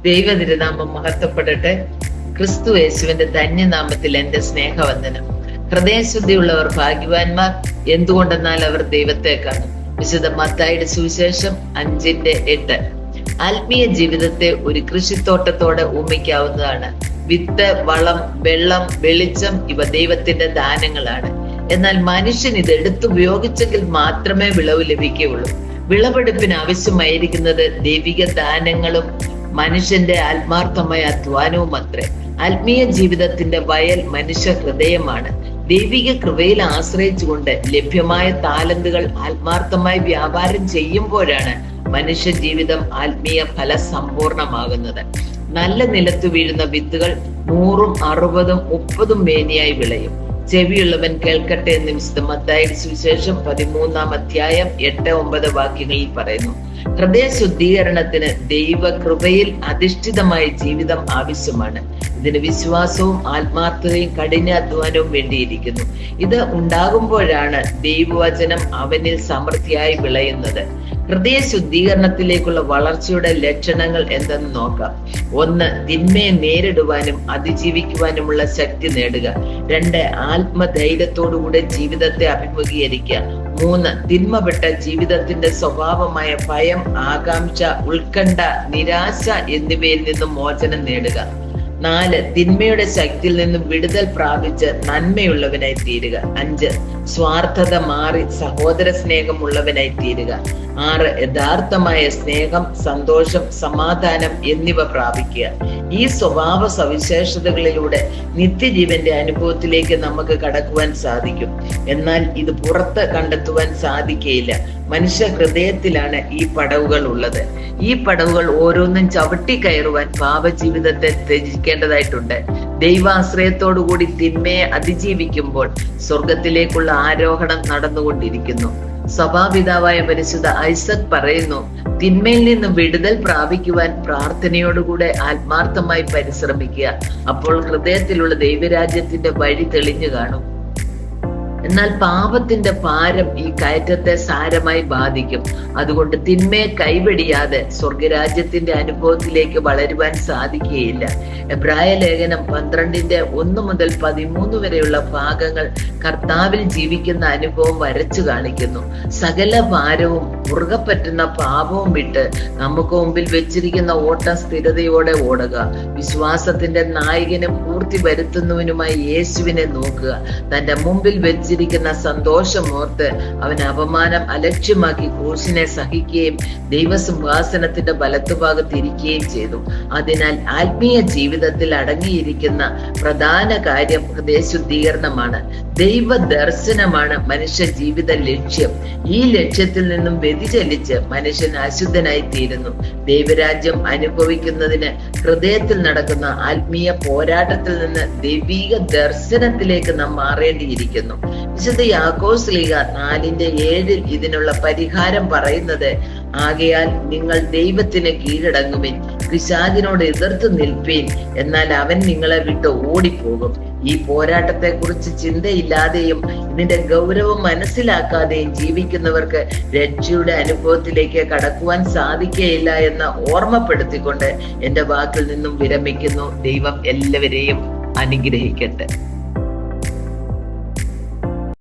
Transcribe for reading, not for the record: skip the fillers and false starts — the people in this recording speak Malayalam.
ദൈവതിരുനാമം മഹത്വപ്പെടട്ടെ. ക്രിസ്തു യേശുവിന്റെ ധന്യനാമത്തിൽ എന്റെ സ്നേഹവന്ദനം. ഹൃദയശുദ്ധിയുള്ളവർ ഭാഗ്യവാന്മാർ, എന്തുകൊണ്ടെന്നാൽ അവർ ദൈവത്തെ കാണും. വിശുദ്ധ മത്തായിയുടെ സുവിശേഷം 5:8. ആത്മീയ ജീവിതത്തെ ഒരു കൃഷിത്തോട്ടത്തോടെ ഊമിക്കാവുന്നതാണ്. വിത്ത്, വളം, വെള്ളം, വെളിച്ചം ഇവ ദൈവത്തിന്റെ ദാനങ്ങളാണ്. എന്നാൽ മനുഷ്യൻ ഇത് എടുത്തുപയോഗിച്ചെങ്കിൽ മാത്രമേ വിളവ് ലഭിക്കുകയുള്ളൂ. വിളവെടുപ്പിന് ആവശ്യമായിരിക്കുന്നത് ദൈവിക ദാനങ്ങളും മനുഷ്യന്റെ ആത്മാർത്ഥമായ അധ്വാനവും അത്രേ. ആത്മീയ ജീവിതത്തിന്റെ വയൽ മനുഷ്യ ഹൃദയമാണ്. ദൈവിക കൃപയിൽ ആശ്രയിച്ചുകൊണ്ട് ലഭ്യമായ താലന്തുകൾ ആത്മാർത്ഥമായി വ്യാപാരം ചെയ്യുമ്പോഴാണ് മനുഷ്യ ജീവിതം ആത്മീയ ഫല സമ്പൂർണമാകുന്നത്. നല്ല നിലത്ത് വീഴുന്ന വിത്തുകൾ 100, 60, 30 മേനിയായി വിളയും. ചെവിയുള്ളവൻ കേൾക്കട്ടെ എന്ന് വിശുദ്ധ മത്തായിയുടെ സുവിശേഷം 13-8-9 വാക്യങ്ങളിൽ പറയുന്നു. ഹൃദയ ശുദ്ധീകരണത്തിന് ദൈവ കൃപയിൽ അധിഷ്ഠിതമായ ജീവിതം ആവശ്യമാണ്. ഇതിന് വിശ്വാസവും ആത്മാർത്ഥതയും കഠിനാധ്വാനവും വേണ്ടിയിരിക്കുന്നു. ഇത് ഉണ്ടാകുമ്പോഴാണ് ദൈവവചനം അവനിൽ സമൃദ്ധിയായി വിളയുന്നത്. ഹൃദയ ശുദ്ധീകരണത്തിലേക്കുള്ള വളർച്ചയുടെ ലക്ഷണങ്ങൾ എന്തെന്ന് നോക്കാം. 1. തിന്മയെ നേരിടുവാനും അതിജീവിക്കുവാനുമുള്ള ശക്തി നേടുക. 2. ആത്മധൈര്യത്തോടുകൂടെ ജീവിതത്തെ അഭിമുഖീകരിക്കുക. 3. തിന്മപ്പെട്ട ജീവിതത്തിന്റെ സ്വഭാവമായ ഭയം, ആകാംക്ഷ, ഉത്കണ്ഠ, നിരാശ എന്നിവയിൽ നിന്നും മോചനം നേടുക. 4. തിന്മയുടെ ശക്തിയിൽ നിന്നും വിടുതൽ പ്രാപിച്ച് നന്മയുള്ളവനായി തീരുക. 5. സ്വാർത്ഥത മാറി സഹോദര സ്നേഹമുള്ളവനായി തീരുക. 6. യഥാർത്ഥമായ സ്നേഹം, സന്തോഷം, സമാധാനം എന്നിവ പ്രാപിക്കുക. ഈ സ്വഭാവ സവിശേഷതകളിലൂടെ നിത്യജീവന്റെ അനുഭവത്തിലേക്ക് നമുക്ക് കടക്കുവാൻ സാധിക്കും. എന്നാൽ ഇത് പുറത്ത് കണ്ടെത്തുവാൻ സാധിക്കുകയില്ല. മനുഷ്യ ഹൃദയത്തിലാണ് ഈ പടവുകൾ ഉള്ളത്. ഈ പടവുകൾ ഓരോന്നും ചവിട്ടി കയറുവാൻ പാപജീവിതത്തെ ത്യജിക്കേണ്ടതായിട്ടുണ്ട്. ദൈവാശ്രയത്തോടുകൂടി തിന്മയെ അതിജീവിക്കുമ്പോൾ സ്വർഗത്തിലേക്കുള്ള ആരോഹണം നടന്നുകൊണ്ടിരിക്കുന്നു. സഭാപിതാവായ പരിശുദ്ധ ഐസക് പറയുന്നു, തിന്മയിൽ നിന്ന് വിടുതൽ പ്രാപിക്കുവാൻ പ്രാർത്ഥനയോടുകൂടെ ആത്മാർത്ഥമായി പരിശ്രമിക്കുക. അപ്പോൾ ഹൃദയത്തിലുള്ള ദൈവരാജ്യത്തിന്റെ വഴി തെളിഞ്ഞു കാണും. എന്നാൽ പാപത്തിന്റെ ഭാരം ഈ കയറ്റത്തെ സാരമായി ബാധിക്കും. അതുകൊണ്ട് തിന്മയെ കൈവെടിയാതെ സ്വർഗരാജ്യത്തിന്റെ അനുഭവത്തിലേക്ക് വളരുവാൻ സാധിക്കുകയില്ല. എബ്രായ ലേഖനം 12:1-13 വരെയുള്ള ഭാഗങ്ങൾ കർത്താവിൽ ജീവിക്കുന്ന അനുഭവം വരച്ചു കാണിക്കുന്നു. സകല ഭാരവും മുറുകെ പറ്റുന്ന പാപവും വിട്ട് നമുക്ക് മുമ്പിൽ വെച്ചിരിക്കുന്ന ഓട്ടം സ്ഥിരതയോടെ ഓടുക. വിശ്വാസത്തിന്റെ നായകനും പൂർത്തി വരുത്തുന്നവനുമായി യേശുവിനെ നോക്കുക. തന്റെ മുമ്പിൽ വെച്ചിരിക്കുന്ന സന്തോഷമോർത്ത് അവൻ അപമാനം അലക്ഷ്യമാക്കി ക്രൂശിനെ സഹിക്കുകയും ദൈവസിംഹാസനത്തിന്റെ വലത്തുഭാഗത്ത് ഇരിക്കുകയും ചെയ്തു. അതിനാൽ ആത്മീയ ജീവിതത്തിൽ അടങ്ങിയിരിക്കുന്ന പ്രധാന കാര്യം ഹൃദയശുദ്ധീകരണമാണ്. ദൈവ ദർശനമാണ് മനുഷ്യ ജീവിത ലക്ഷ്യം. ഈ ലക്ഷ്യത്തിൽ നിന്നും വ്യതിചലിച്ച് മനുഷ്യൻ അശുദ്ധനായി തീരുന്നു. ദൈവരാജ്യം അനുഭവിക്കുന്നതിന് ഹൃദയത്തിൽ നടക്കുന്ന ആത്മീയ പോരാട്ടത്തിൽ നിന്ന് ദൈവിക ദർശനത്തിലേക്ക് നാം മാറേണ്ടിയിരിക്കുന്നു. വിശുദ്ധ യാക്കോബ് ശ്ലീഹ 4:7 ഇതിനുള്ള പരിഹാരം പറയുന്നത്, ആകയാൽ നിങ്ങൾ ദൈവത്തിന് കീഴടങ്ങുവിൻ, പിശാചിനോട് എതിർത്ത് നിൽപ്പീൻ, എന്നാൽ അവൻ നിങ്ങളെ വിട്ട് ഓടിപ്പോകും. ഈ പോരാട്ടത്തെ കുറിച്ച് ചിന്തയില്ലാതെയും ഇതിന്റെ ഗൗരവം മനസ്സിലാക്കാതെയും ജീവിക്കുന്നവർക്ക് രക്ഷയുടെ അനുഭവത്തിലേക്ക് കടക്കുവാൻ സാധിക്കുകയില്ല എന്ന് ഓർമ്മപ്പെടുത്തിക്കൊണ്ട് എന്റെ വാക്കിൽ നിന്നും വിരമിക്കുന്നു. ദൈവം എല്ലാവരെയും അനുഗ്രഹിക്കട്ടെ.